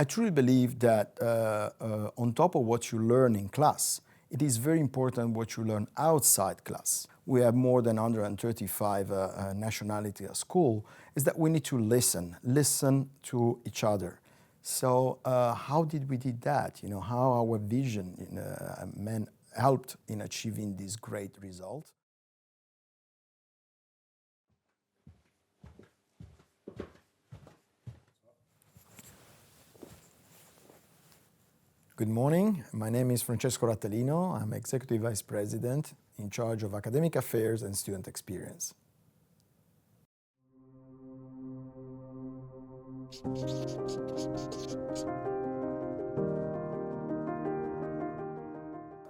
I truly believe that on top of what you learn in class, it is very important what you learn outside class. We have more than 135 nationalities at school, is that we need to listen to each other. So how did we do that? How our vision helped in achieving this great result? Good morning. My name is Francesco Rattalino. I'm Executive Vice President in charge of Academic Affairs and Student Experience.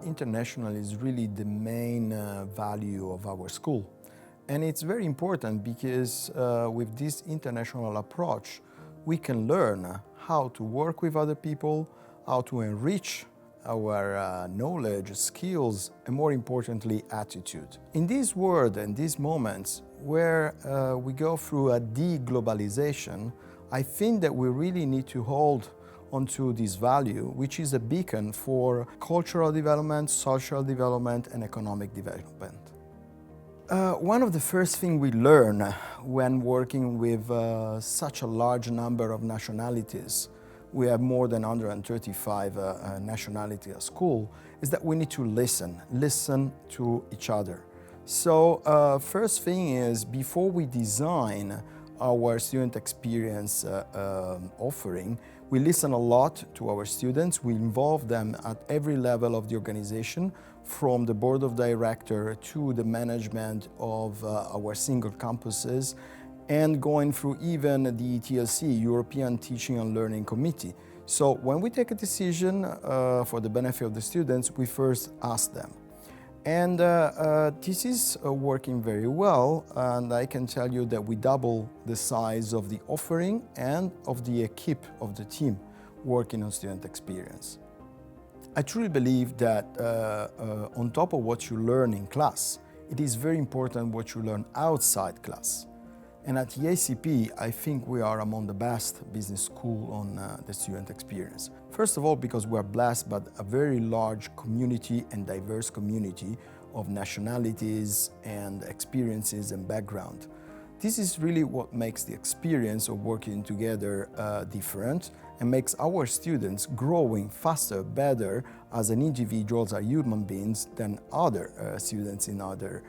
International is really the main value of our school. And it's very important because with this international approach, we can learn how to work with other people, how to enrich our knowledge, skills, and more importantly, attitude. In this world and these moments where we go through a de-globalization, I think that we really need to hold onto this value, which is a beacon for cultural development, social development, and economic development. One of the first things we learn when working with such a large number of nationalities, we have more than 135 nationalities at school, is that we need to listen to each other. So first thing is, before we design our student experience offering, we listen a lot to our students. We involve them at every level of the organization, from the board of directors to the management of our single campuses, and going through even the TLC, European Teaching and Learning Committee. So when we take a decision for the benefit of the students, we first ask them. And this is working very well, and I can tell you that we double the size of the offering and of the equipe of the team working on student experience. I truly believe that on top of what you learn in class, it is very important what you learn outside class. And at the ESCP, I think we are among the best business schools on the student experience. First of all, because we are blessed by a very large community and diverse community of nationalities and experiences and background. This is really what makes the experience of working together different and makes our students growing faster, better as an individuals, as human beings, than other students in other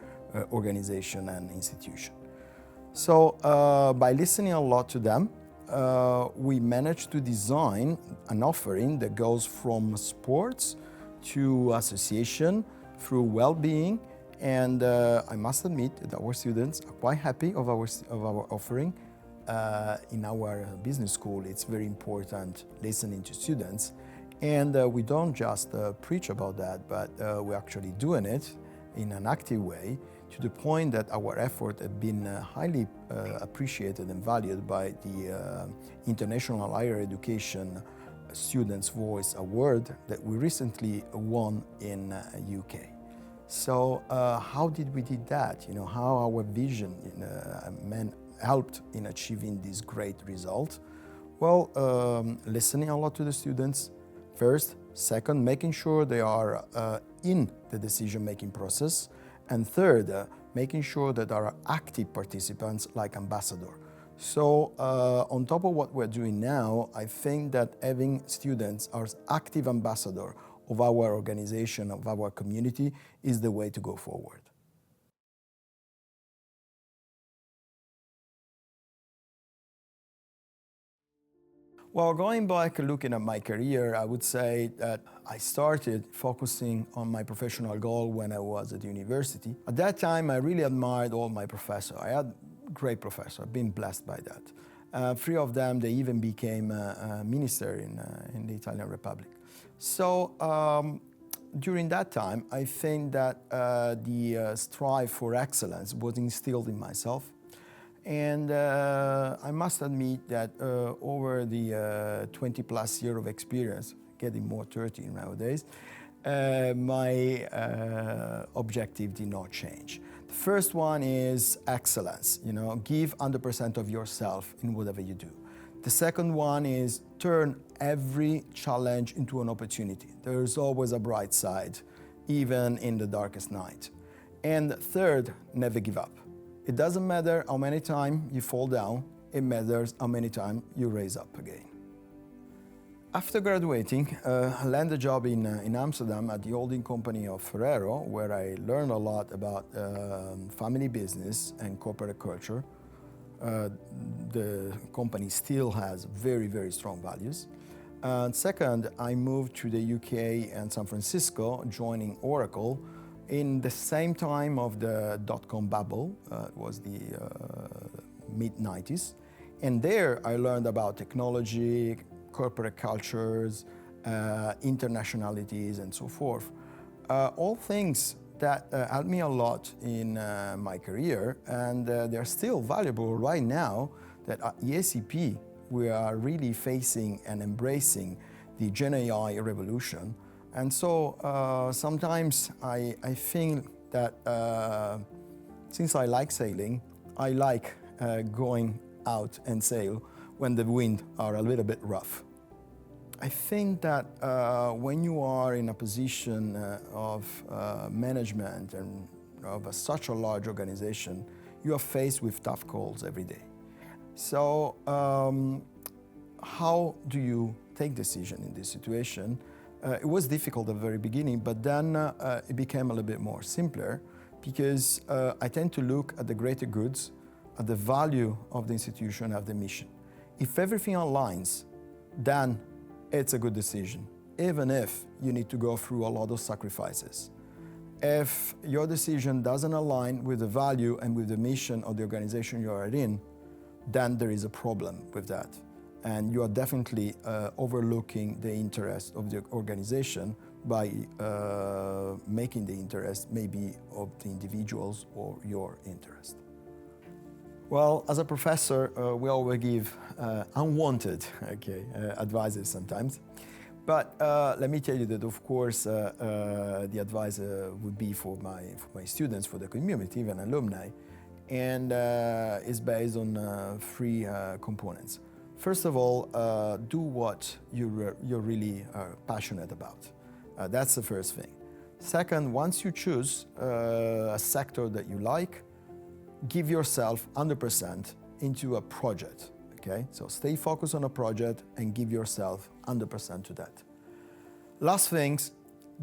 organizations and institutions. So by listening a lot to them, we managed to design an offering that goes from sports to association through well-being, and I must admit that our students are quite happy of our offering. In our business school, it's very important listening to students, and we don't just preach about that, but we're actually doing it in an active way, to the point that our effort has been highly appreciated and valued by the International Higher Education Students' Voice Award that we recently won in UK. So how did we do that? How our vision helped in achieving this great result? Well, listening a lot to the students, first. Second, making sure they are in the decision-making process. And third, making sure that there are active participants like ambassadors. So on top of what we're doing now, I think that having students as active ambassadors of our organization, of our community, is the way to go forward. Well, going back, looking at my career, I would say that I started focusing on my professional goal when I was at university. At that time, I really admired all my professors. I had great professors. I've been blessed by that. Three of them, they even became a minister in the Italian Republic. So during that time, I think that the strive for excellence was instilled in myself. And I must admit that over the 20+ years of experience, getting more 30 nowadays, my objective did not change. The first one is excellence. Give 100% of yourself in whatever you do. The second one is turn every challenge into an opportunity. There's always a bright side, even in the darkest night. And third, never give up. It doesn't matter how many times you fall down, it matters how many times you raise up again. After graduating, I landed a job in Amsterdam at the holding company of Ferrero, where I learned a lot about family business and corporate culture. The company still has very, very strong values. Second, I moved to the UK and San Francisco, joining Oracle in the same time of the dot-com bubble. It was the mid-90s. And there I learned about technology, corporate cultures, internationalities, and so forth. All things that helped me a lot in my career, and they're still valuable right now that at ESCP we are really facing and embracing the Gen AI revolution. And so sometimes I think that since I like sailing, I like going out and sail when the wind are a little bit rough. I think that when you are in a position of management and of such a large organization, you are faced with tough calls every day. So how do you take decision in this situation? It was difficult at the very beginning, but then it became a little bit more simpler because I tend to look at the greater goods, at the value of the institution, of the mission. If everything aligns, then it's a good decision, even if you need to go through a lot of sacrifices. If your decision doesn't align with the value and with the mission of the organization you are in, then there is a problem with that. And you are definitely overlooking the interest of the organization by making the interest maybe of the individuals or your interest. Well, as a professor, we always give unwanted advices sometimes. But let me tell you that, of course, the advice would be for my students, for the community, even alumni, and is based on three components. First of all, do what you're really passionate about. That's the first thing. Second, once you choose a sector that you like, give yourself 100% into a project, okay? So stay focused on a project and give yourself 100% to that. Last things,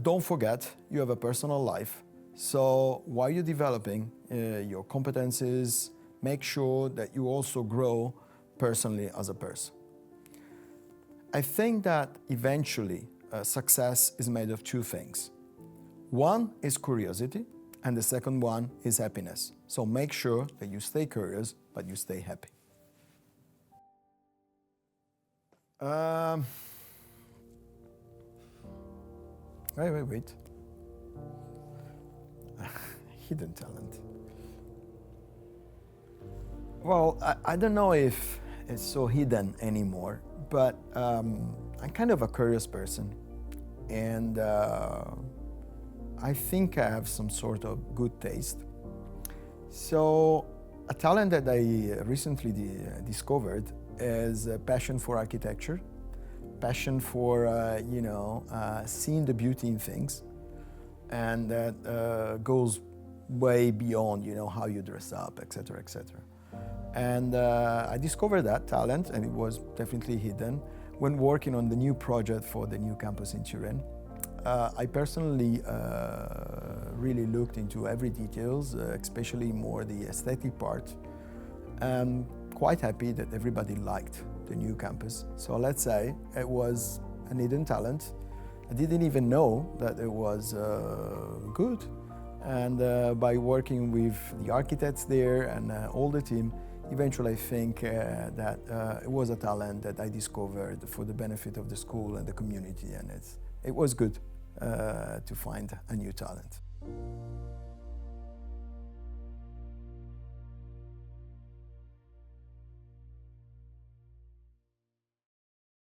don't forget you have a personal life. So while you're developing your competencies, make sure that you also grow personally as a person. I think that eventually success is made of two things. One is curiosity, and the second one is happiness. So make sure that you stay curious, but you stay happy. Wait. Hidden talent. Well, I don't know if it's so hidden anymore, but I'm kind of a curious person. And I think I have some sort of good taste. So a talent that I recently discovered is a passion for architecture, passion for seeing the beauty in things, and that goes way beyond how you dress up, etc., etc. And I discovered that talent, and it was definitely hidden when working on the new project for the new campus in Turin. I personally really looked into every details, especially more the aesthetic part. I'm quite happy that everybody liked the new campus. So let's say it was an hidden talent. I didn't even know that it was good. And by working with the architects there and all the team, eventually I think that it was a talent that I discovered for the benefit of the school and the community, and it was good to find a new talent.